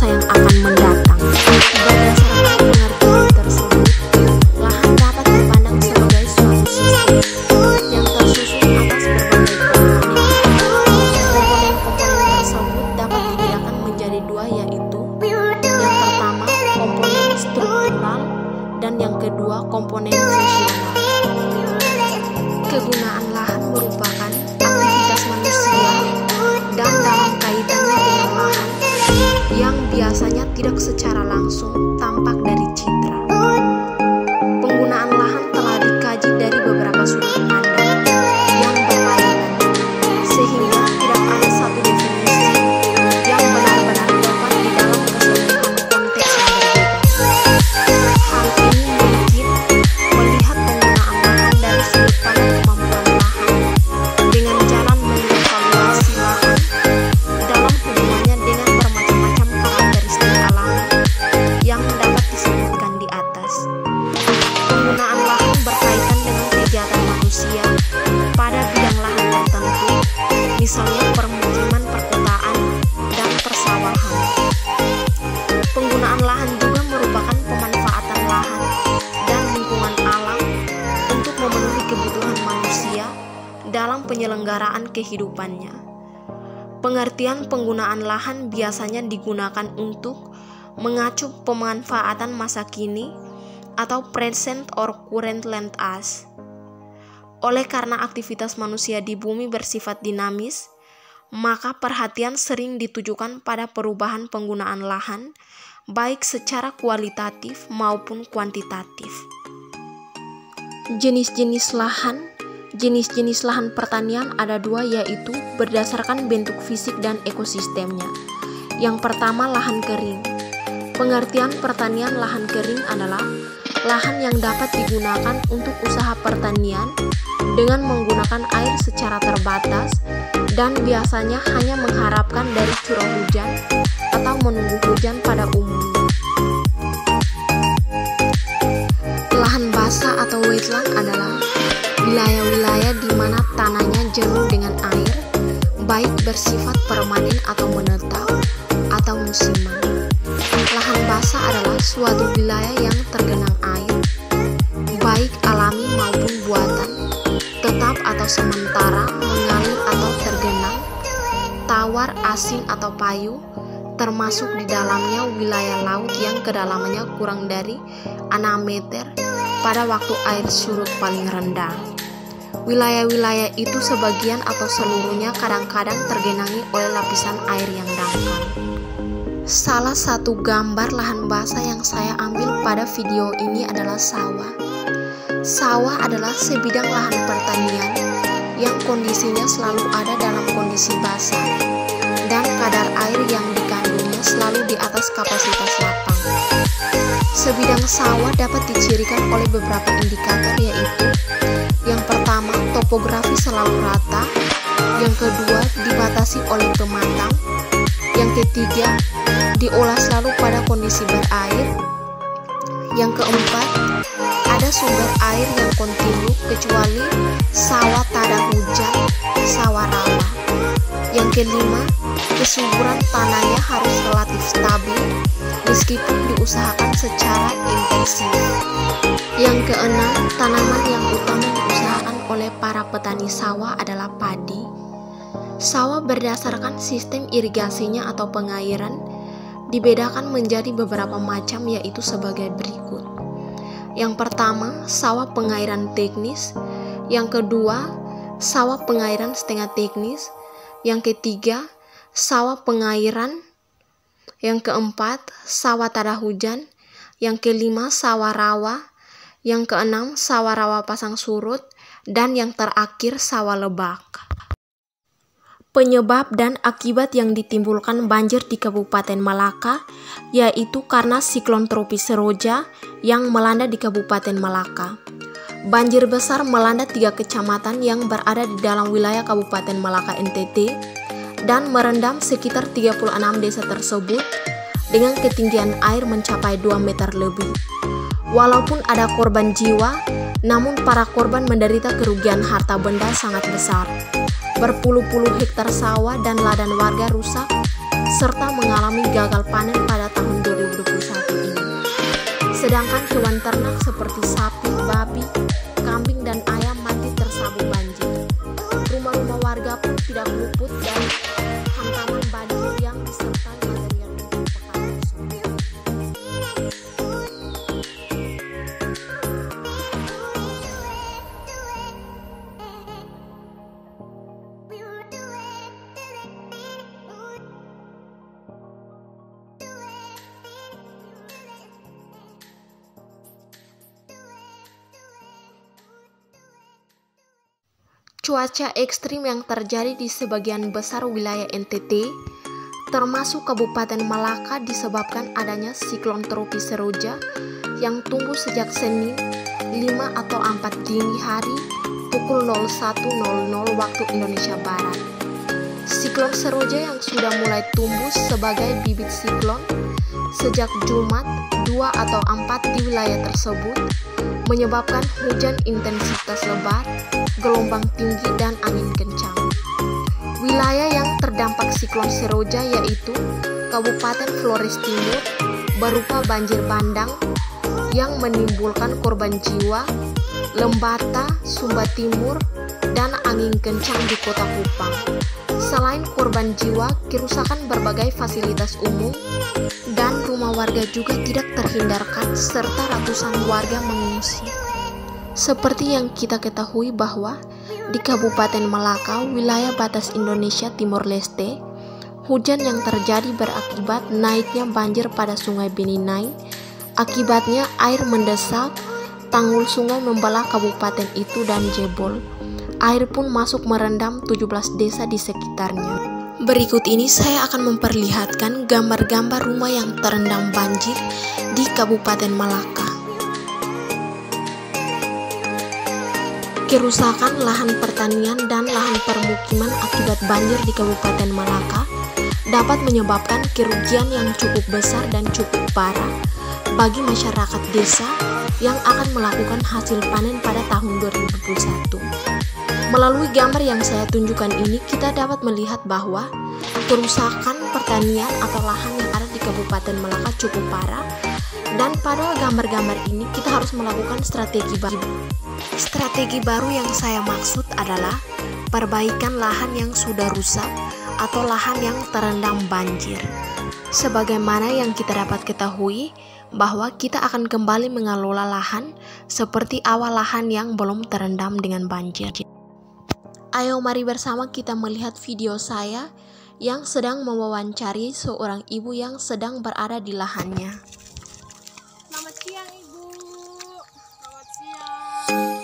masa yang akan mendatang. Berdasarkan pengertian tersebut, lahan dapat dipandang sebagai suatu sistem yang tersusun atas berbagai komponen. Komponen-komponen tersebut dapat dibedakan menjadi dua, yaitu yang pertama komponen struktural dan yang kedua komponen fungsional. Kegunaan lahan merupakan aktivitas manusia dan dalam kaitannya dengan lahan yang biasanya tidak secara langsung tampak dari citra. Penggunaan lahan telah dikaji dari beberapa sudut pandang yang berlayanan, sehingga tidak ada satu definisi yang benar-benar tepat di dalam keseluruhan konteks yang berbeda. Hal ini mungkin melihat penggunaan lahan dari sudut pandang kemampuan lahan dengan jalan mengevaluasi lahan dalam hubungannya dengan bermacam-macam karakteristik alami yang dapat disebutkan di atas. Penggunaan lahan berkaitan dengan kegiatan manusia pada bidang lahan tertentu, misalnya permukiman, perkotaan, dan persawahan. Penggunaan lahan juga merupakan pemanfaatan lahan dan lingkungan alam untuk memenuhi kebutuhan manusia dalam penyelenggaraan kehidupannya. Pengertian penggunaan lahan biasanya digunakan untuk mengacu pemanfaatan masa kini atau present or current land use. Oleh karena aktivitas manusia di bumi bersifat dinamis, maka perhatian sering ditujukan pada perubahan penggunaan lahan, baik secara kualitatif maupun kuantitatif. Jenis-jenis lahan pertanian ada dua, yaitu berdasarkan bentuk fisik dan ekosistemnya. Yang pertama, lahan kering. Pengertian pertanian lahan kering adalah lahan yang dapat digunakan untuk usaha pertanian dengan menggunakan air secara terbatas dan biasanya hanya mengharapkan dari curah hujan atau menunggu hujan pada umumnya. Lahan basah atau wetland adalah wilayah-wilayah di mana tanahnya jenuh dengan air, baik bersifat permanen atau menetap atau musiman. Lahan basah adalah suatu wilayah yang tergenang air, baik alami maupun buatan, tetap atau sementara, mengalir atau tergenang, tawar, asin atau payu, termasuk di dalamnya wilayah laut yang kedalamannya kurang dari 6 meter pada waktu air surut paling rendah. Wilayah-wilayah itu sebagian atau seluruhnya kadang-kadang tergenangi oleh lapisan air yang dangkal. Salah satu gambar lahan basah yang saya ambil pada video ini adalah sawah. Sawah adalah sebidang lahan pertanian yang kondisinya selalu ada dalam kondisi basah dan kadar air yang dikandungnya selalu di atas kapasitas lapang. Sebidang sawah dapat dicirikan oleh beberapa indikator, yaitu yang pertama, topografi selalu rata, yang kedua, dibatasi oleh pematang, yang ketiga, diolah selalu pada kondisi berair, yang keempat, ada sumber air yang kontinu kecuali sawah tada hujan, sawah rawa, yang kelima, kesuburan tanahnya harus relatif stabil meskipun diusahakan secara intensif. Yang keenam, tanaman yang utama diusahakan oleh para petani sawah adalah padi. Sawah berdasarkan sistem irigasinya atau pengairan dibedakan menjadi beberapa macam, yaitu sebagai berikut. Yang pertama, sawah pengairan teknis. Yang kedua, sawah pengairan setengah teknis. Yang ketiga, sawah pengairan. Yang keempat, sawah tada hujan. Yang kelima, sawah rawa. Yang keenam, sawah rawa pasang surut. Dan yang terakhir, sawah lebak. Penyebab dan akibat yang ditimbulkan banjir di Kabupaten Malaka yaitu karena siklon tropis Seroja yang melanda di Kabupaten Malaka. Banjir besar melanda 3 kecamatan yang berada di dalam wilayah Kabupaten Malaka NTT dan merendam sekitar 36 desa tersebut dengan ketinggian air mencapai 2 meter lebih. Walaupun ada korban jiwa, namun para korban menderita kerugian harta benda sangat besar. Berpuluh-puluh hektar sawah dan ladang warga rusak, serta mengalami gagal panen pada tahun 2021 ini. Sedangkan hewan ternak seperti sapi, babi, kambing, dan ayam mati tersapu banjir. Rumah-rumah warga pun tidak luput dari hantaman banjir yang disertai material untuk pekan tersebut. Cuaca ekstrim yang terjadi di sebagian besar wilayah NTT, termasuk Kabupaten Malaka, disebabkan adanya siklon tropis Seroja yang tumbuh sejak Senin 5 atau 4 dini hari pukul 01.00 waktu Indonesia Barat. Siklon Seroja yang sudah mulai tumbuh sebagai bibit siklon sejak Jumat 2 atau 4 di wilayah tersebut menyebabkan hujan intensitas lebat, gelombang tinggi, dan angin kencang. Wilayah yang terdampak siklon Seroja yaitu Kabupaten Flores Timur berupa banjir bandang yang menimbulkan korban jiwa, Lembata, Sumba Timur, dan angin kencang di Kota Kupang. Selain korban jiwa, kerusakan berbagai fasilitas umum dan rumah warga juga tidak terhindarkan serta ratusan warga mengungsi. Seperti yang kita ketahui bahwa di Kabupaten Malaka, wilayah batas Indonesia Timor Leste, hujan yang terjadi berakibat naiknya banjir pada Sungai Beninai. Akibatnya air mendesak, tanggul sungai membelah kabupaten itu dan jebol. Air pun masuk merendam 17 desa di sekitarnya. Berikut ini saya akan memperlihatkan gambar-gambar rumah yang terendam banjir di Kabupaten Malaka. Kerusakan lahan pertanian dan lahan permukiman akibat banjir di Kabupaten Malaka dapat menyebabkan kerugian yang cukup besar dan cukup parah bagi masyarakat desa yang akan melakukan hasil panen pada tahun 2021. Melalui gambar yang saya tunjukkan ini, kita dapat melihat bahwa kerusakan pertanian atau lahan yang ada di Kabupaten Malaka cukup parah, dan pada gambar-gambar ini kita harus melakukan strategi baru. Strategi baru yang saya maksud adalah perbaikan lahan yang sudah rusak atau lahan yang terendam banjir. Sebagaimana yang kita dapat ketahui bahwa kita akan kembali mengelola lahan seperti awal lahan yang belum terendam dengan banjir. Ayo mari bersama kita melihat video saya yang sedang mewawancari seorang ibu yang sedang berada di lahannya. Selamat siang Ibu. Selamat siang.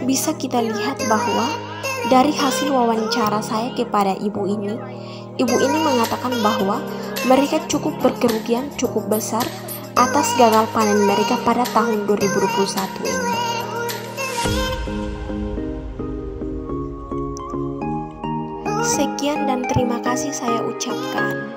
Bisa kita lihat bahwa dari hasil wawancara saya kepada ibu ini mengatakan bahwa mereka cukup berkerugian cukup besar atas gagal panen mereka pada tahun 2021 ini. Sekian dan terima kasih saya ucapkan.